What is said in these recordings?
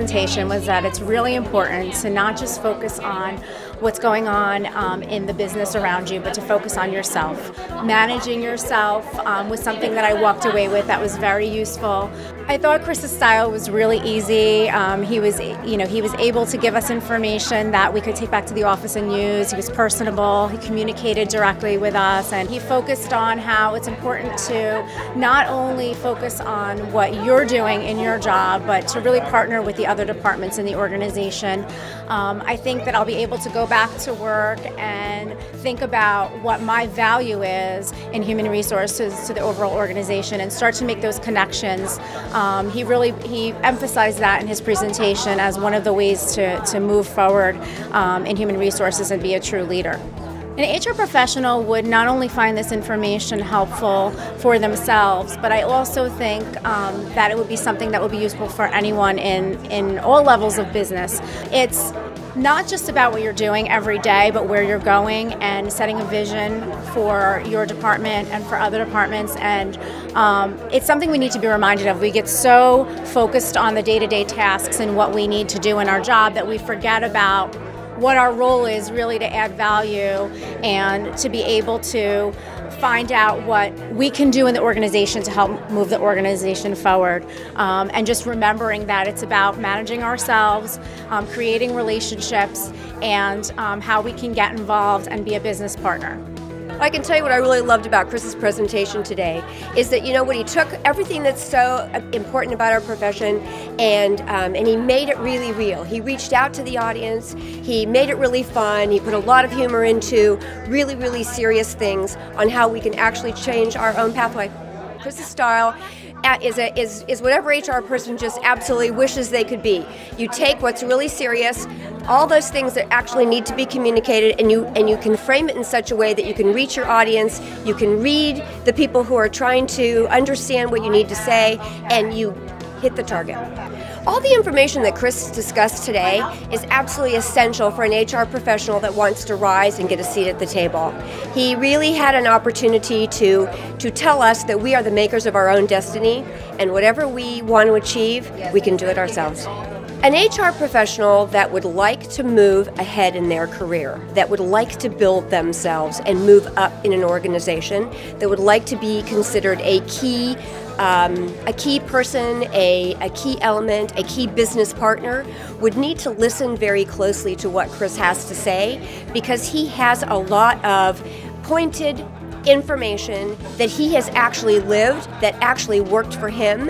presentation was that it's really important to not just focus on what's going on in the business around you, but to focus on yourself. Managing yourself was something that I walked away with that was very useful. I thought Chris's style was really easy. He was able to give us information that we could take back to the office and use. He was personable. He communicated directly with us, and he focused on how it's important to not only focus on what you're doing in your job, but to really partner with the other departments in the organization. I think that I'll be able to go back to work and think about what my value is in human resources to the overall organization and start to make those connections. He emphasized that in his presentation as one of the ways to move forward in human resources and be a true leader. An HR professional would not only find this information helpful for themselves, but I also think that it would be something that would be useful for anyone in all levels of business. It's not just about what you're doing every day, but where you're going and setting a vision for your department and for other departments. And it's something we need to be reminded of. We get so focused on the day-to-day tasks and what we need to do in our job that we forget about what our role is really to add value and to be able to find out what we can do in the organization to help move the organization forward. And just remembering that it's about managing ourselves, creating relationships, and how we can get involved and be a business partner. I can tell you what I really loved about Chris's presentation today is that, when he took everything that's so important about our profession and he made it really real. He reached out to the audience, he made it really fun, he put a lot of humor into really, really serious things on how we can actually change our own pathway. Chris's style is whatever HR person just absolutely wishes they could be. You take what's really serious, all those things that actually need to be communicated, and you can frame it in such a way that you can reach your audience, you can read the people who are trying to understand what you need to say, and you hit the target. All the information that Chris discussed today is absolutely essential for an HR professional that wants to rise and get a seat at the table. He really had an opportunity to tell us that we are the makers of our own destiny, and whatever we want to achieve, we can do it ourselves. An HR professional that would like to move ahead in their career, that would like to build themselves and move up in an organization, that would like to be considered a key person, a key element, a key business partner, would need to listen very closely to what Chris has to say, because he has a lot of pointed information that he has actually lived, that actually worked for him,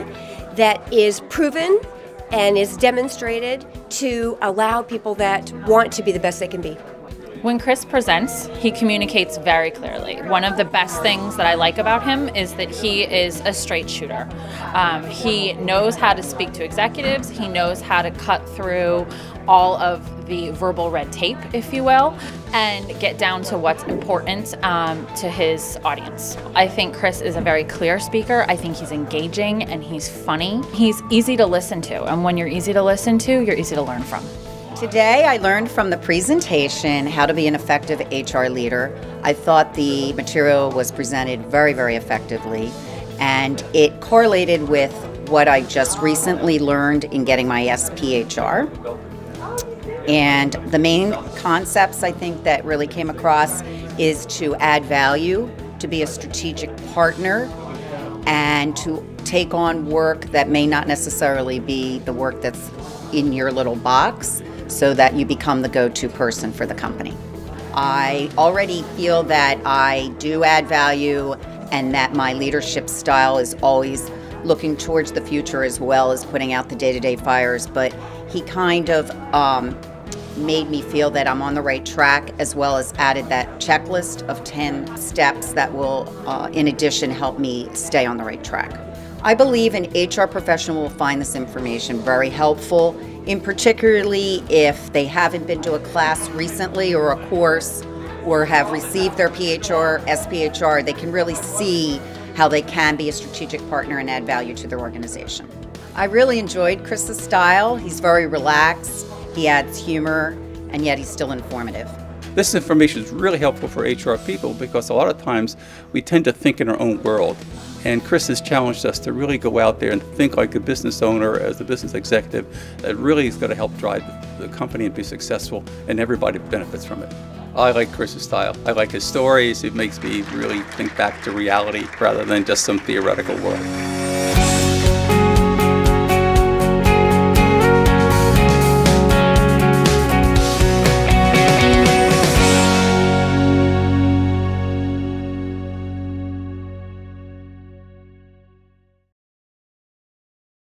that is proven and is demonstrated to allow people that want to be the best they can be. When Chris presents, he communicates very clearly. One of the best things that I like about him is that he is a straight shooter. He knows how to speak to executives. He knows how to cut through all of the verbal red tape, if you will, and get down to what's important to his audience. I think Chris is a very clear speaker. I think he's engaging and he's funny. He's easy to listen to, and when you're easy to listen to, you're easy to learn from. Today I learned from the presentation how to be an effective HR leader. I thought the material was presented very, very effectively, and it correlated with what I just recently learned in getting my SPHR. And the main concepts I think that really came across is to add value, to be a strategic partner, and to take on work that may not necessarily be the work that's in your little box, so that you become the go-to person for the company. I already feel that I do add value and that my leadership style is always looking towards the future as well as putting out the day-to-day fires, but he kind of made me feel that I'm on the right track, as well as added that checklist of 10 steps that will, in addition, help me stay on the right track. I believe an HR professional will find this information very helpful, in particularly if they haven't been to a class recently or a course or have received their PHR, SPHR. They can really see how they can be a strategic partner and add value to their organization. I really enjoyed Chris's style. He's very relaxed, he adds humor, and yet he's still informative. This information is really helpful for HR people because a lot of times we tend to think in our own world. And Chris has challenged us to really go out there and think like a business owner, as a business executive, that really is going to help drive the company and be successful, and everybody benefits from it. I like Chris's style. I like his stories. It makes me really think back to reality rather than just some theoretical world.